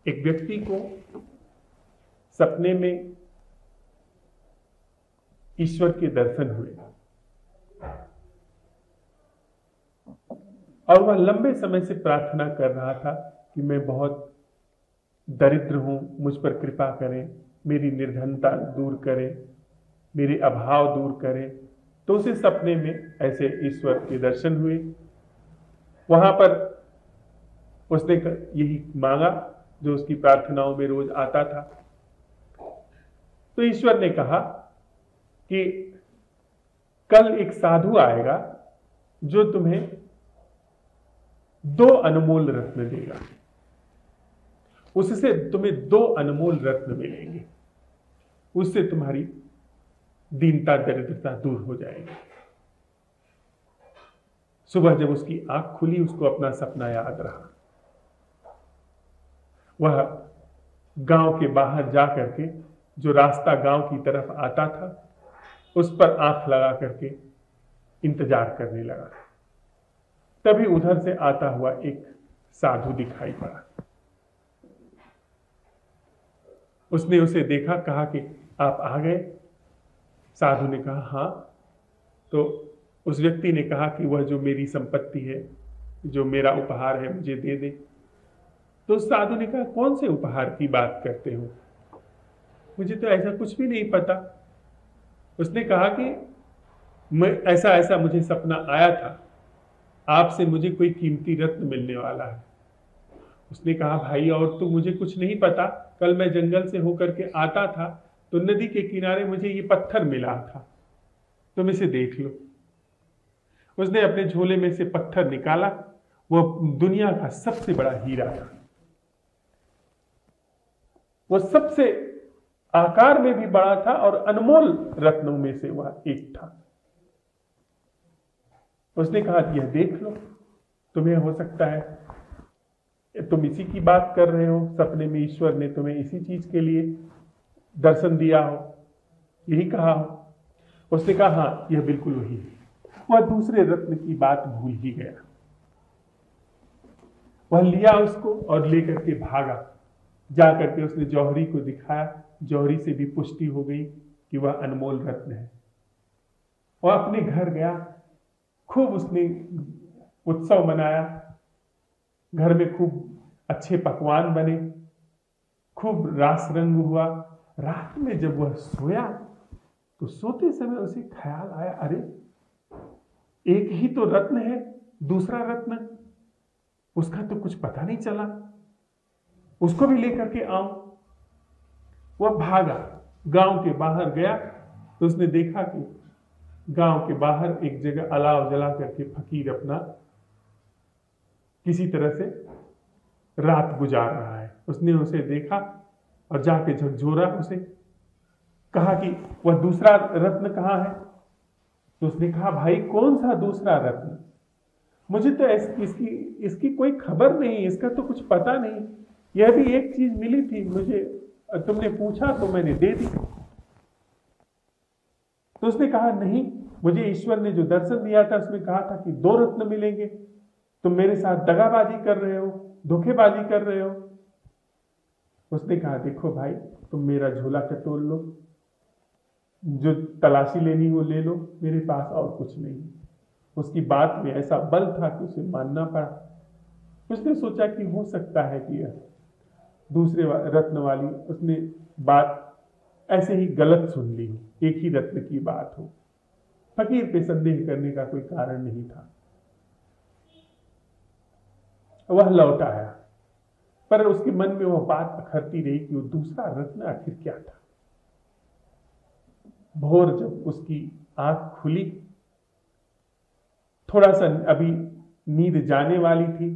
एक व्यक्ति को सपने में ईश्वर के दर्शन हुए और वह लंबे समय से प्रार्थना कर रहा था कि मैं बहुत दरिद्र हूं, मुझ पर कृपा करें, मेरी निर्धनता दूर करें, मेरे अभाव दूर करें। तो उसे सपने में ऐसे ईश्वर के दर्शन हुए। वहां पर उसने यही मांगा जो उसकी प्रार्थनाओं में रोज आता था। तो ईश्वर ने कहा कि कल एक साधु आएगा जो तुम्हें 2 अनमोल रत्न देगा, उससे तुम्हें 2 अनमोल रत्न मिलेंगे, उससे तुम्हारी दीनता दरिद्रता दूर हो जाएगी। सुबह जब उसकी आंख खुली, उसको अपना सपना याद रहा। वह गांव के बाहर जा करके जो रास्ता गांव की तरफ आता था उस पर आंख लगा करके इंतजार करने लगा। तभी उधर से आता हुआ एक साधु दिखाई पड़ा। उसने उसे देखा, कहा कि आप आ गए। साधु ने कहा हाँ। तो उस व्यक्ति ने कहा कि वह जो मेरी संपत्ति है, जो मेरा उपहार है, मुझे दे दे। तो उस साधु ने कहा कौन से उपहार की बात करते हो, मुझे तो ऐसा कुछ भी नहीं पता। उसने कहा कि मैं ऐसा मुझे सपना आया था, आपसे मुझे कोई कीमती रत्न मिलने वाला है। उसने कहा भाई और तो मुझे कुछ नहीं पता, कल मैं जंगल से होकर के आता था तो नदी के किनारे मुझे ये पत्थर मिला था, तुम इसे देख लो। उसने अपने झोले में से पत्थर निकाला, वह दुनिया का सबसे बड़ा हीरा था। वह सबसे आकार में भी बड़ा था और अनमोल रत्नों में से वह एक था। उसने कहा यह देख लो, तुम्हें हो सकता है तुम इसी की बात कर रहे हो, सपने में ईश्वर ने तुम्हें इसी चीज के लिए दर्शन दिया हो, यही कहा हो। उसने कहा हाँ यह बिल्कुल वही है। वह दूसरे रत्न की बात भूल ही गया। वह लिया उसको और लेकर के भागा। जाकर के उसने जौहरी को दिखाया, जौहरी से भी पुष्टि हो गई कि वह अनमोल रत्न है। वह अपने घर गया, खूब उसने उत्सव मनाया, घर में खूब अच्छे पकवान बने, खूब रास रंग हुआ। रात में जब वह सोया तो सोते समय उसे ख्याल आया, अरे एक ही तो रत्न है, दूसरा रत्न उसका तो कुछ पता नहीं चला, उसको भी लेकर के आऊं। वह भागा, गांव के बाहर गया तो उसने देखा कि गांव के बाहर एक जगह अलाव जला करके फकीर अपना किसी तरह से रात गुजार रहा है। उसने उसे देखा और जाके झकझोरा उसे, कहा कि वह दूसरा रत्न कहाँ है। तो उसने कहा भाई कौन सा दूसरा रत्न, मुझे तो इसकी कोई खबर नहीं, इसका तो कुछ पता नहीं, यह भी एक चीज मिली थी मुझे, तुमने पूछा तो मैंने दे दी। तो उसने कहा नहीं, मुझे ईश्वर ने जो दर्शन दिया था उसमें कहा था कि 2 रत्न मिलेंगे, तुम मेरे साथ दगाबाजी कर रहे हो, धोखेबाजी कर रहे हो। उसने कहा देखो भाई तुम मेरा झोला टटोल लो, जो तलाशी लेनी हो ले लो, मेरे पास और कुछ नहीं। उसकी बात में ऐसा बल था कि उसे मानना पड़ा। उसने सोचा कि हो सकता है कि यह दूसरे रत्न वाली उसने बात ऐसे ही गलत सुन ली हो, एक ही रत्न की बात हो। फकीर पे संदेह करने का कोई कारण नहीं था। वह लौट आया, पर उसके मन में वह बात अखरती रही कि वो दूसरा रत्न आखिर क्या था। भोर जब उसकी आंख खुली, थोड़ा सा अभी नींद जाने वाली थी,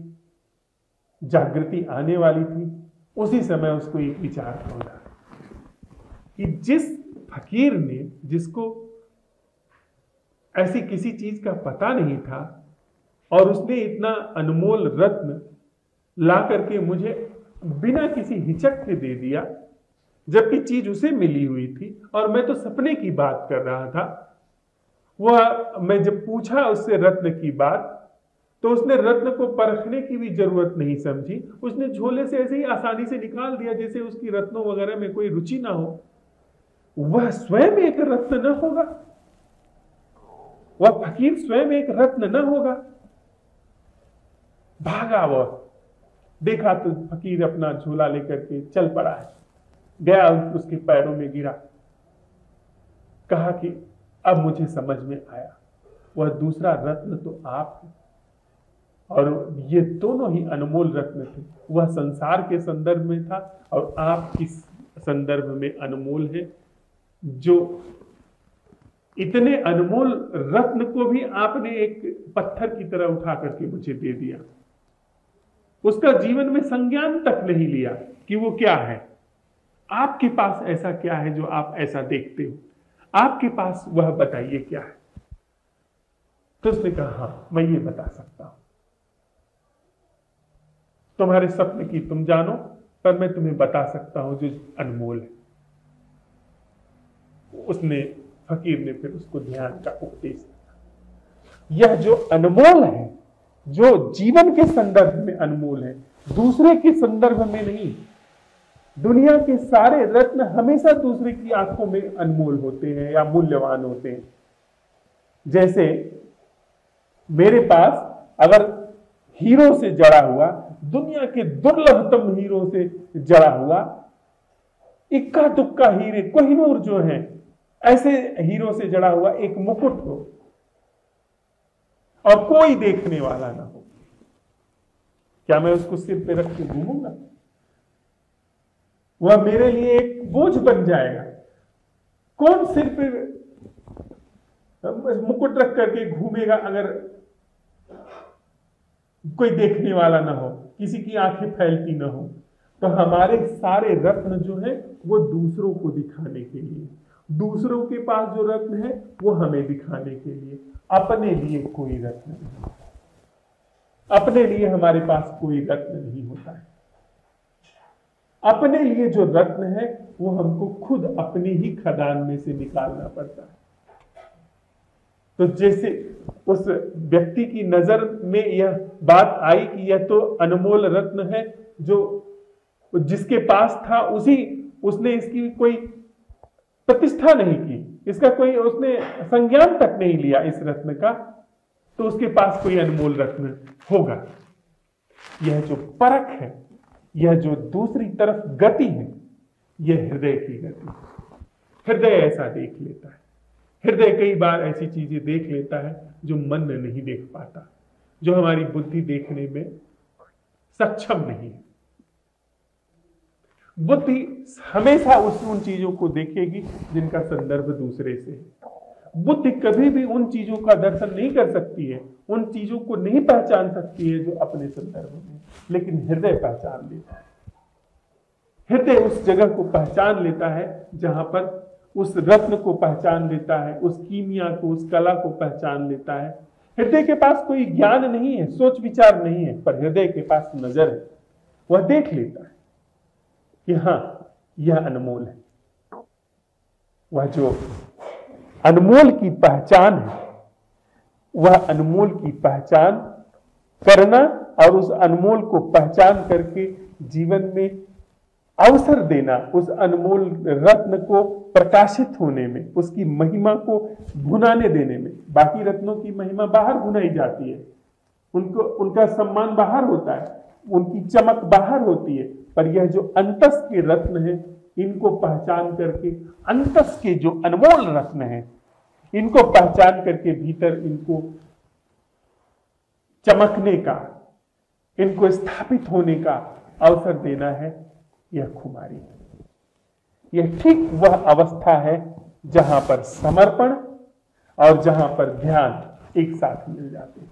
जागृति आने वाली थी, उसी समय उसको एक विचार पहुंचा कि जिस फकीर ने, जिसको ऐसी किसी चीज का पता नहीं था और उसने इतना अनमोल रत्न ला करके मुझे बिना किसी हिचक के दे दिया, जबकि चीज उसे मिली हुई थी और मैं तो सपने की बात कर रहा था। वह मैं जब पूछा उससे रत्न की बात तो उसने रत्न को परखने की भी जरूरत नहीं समझी, उसने झोले से ऐसे ही आसानी से निकाल दिया जैसे उसकी रत्नों वगैरह में कोई रुचि ना हो। वह स्वयं एक रत्न न होगा, वह फकीर स्वयं एक रत्न न होगा। भागा वह, देखा तो फकीर अपना झोला लेकर के चल पड़ा है, गया उसके पैरों में गिरा, कहा कि अब मुझे समझ में आया, वह दूसरा रत्न तो आप है और ये दोनों ही अनमोल रत्न थे। वह संसार के संदर्भ में था और आप किस संदर्भ में अनमोल है। जो इतने अनमोल रत्न को भी आपने एक पत्थर की तरह उठा करके मुझे दे दिया, उसका जीवन में संज्ञान तक नहीं लिया कि वो क्या है। आपके पास ऐसा क्या है जो आप ऐसा देखते हो, आपके पास वह बताइए क्या है। तो उसने कहा हाँ मैं ये बता सकता हूं, तुम्हारे स्वप्न की तुम जानो, पर मैं तुम्हें बता सकता हूं जो अनमोल है। उसने फकीर ने फिर उसको ध्यान का उपदेश दिया। यह जो अनमोल है, जो जीवन के संदर्भ में अनमोल है, दूसरे के संदर्भ में नहीं। दुनिया के सारे रत्न हमेशा दूसरे की आंखों में अनमोल होते हैं या मूल्यवान होते हैं। जैसे मेरे पास अगर हीरो से जड़ा हुआ, दुनिया के दुर्लभतम हीरो से जड़ा हुआ इक्का दुक्का हीरे, कोहिनूर जो है, ऐसे हीरो से जड़ा हुआ एक मुकुट हो और कोई देखने वाला ना हो, क्या मैं उसको सिर पे रख के घूमूंगा? वह मेरे लिए एक बोझ बन जाएगा। कौन सिर पे मुकुट रख करके घूमेगा अगर कोई देखने वाला ना हो, किसी की आंखें फैलती ना हो? तो हमारे सारे रत्न जो है वो दूसरों को दिखाने के लिए, दूसरों के पास जो रत्न है वो हमें दिखाने के लिए, अपने लिए कोई रत्न नहीं। अपने लिए हमारे पास कोई रत्न नहीं होता है। अपने लिए जो रत्न है वो हमको खुद अपनी ही खदान में से निकालना पड़ता है। तो जैसे उस व्यक्ति की नजर में यह बात आई कि यह तो अनमोल रत्न है, जो जिसके पास था उसने इसकी कोई प्रतिष्ठा नहीं की, इसका कोई उसने संज्ञान तक नहीं लिया इस रत्न का, तो उसके पास कोई अनमोल रत्न होगा। यह जो परख है, यह जो दूसरी तरफ गति है, यह हृदय की गति है। हृदय ऐसा देख लेता है। हृदय कई बार ऐसी चीजें देख लेता है जो मन नहीं देख पाता, जो हमारी बुद्धि देखने में सक्षम नहीं है। बुद्धि हमेशा उन चीजों को देखेगी जिनका संदर्भ दूसरे से है। बुद्धि कभी भी उन चीजों का दर्शन नहीं कर सकती है, उन चीजों को नहीं पहचान सकती है जो अपने संदर्भ में, लेकिन हृदय पहचान लेता है। हृदय उस जगह को पहचान लेता है जहां पर उस रत्न को पहचान लेता है, उस कीमिया को, उस कला को पहचान लेता है। हृदय के पास कोई ज्ञान नहीं है, सोच विचार नहीं है, पर हृदय के पास नजर है। वह देख लेता है कि हां यह अनमोल है। वह जो अनमोल की पहचान है, वह अनमोल की पहचान करना और उस अनमोल को पहचान करके जीवन में अवसर देना, उस अनमोल रत्न को प्रकाशित होने में, उसकी महिमा को भुनाने देने में। बाकी रत्नों की महिमा बाहर भुनाई जाती है, उनका सम्मान बाहर होता है, उनकी चमक बाहर होती है, पर यह जो अंतस के रत्न है, इनको पहचान करके, अंतस के जो अनमोल रत्न है, इनको पहचान करके भीतर इनको चमकने का, इनको स्थापित होने का अवसर देना है, यह खुमारी है। यह ठीक वह अवस्था है जहां पर समर्पण और जहां पर ध्यान एक साथ मिल जाते हैं।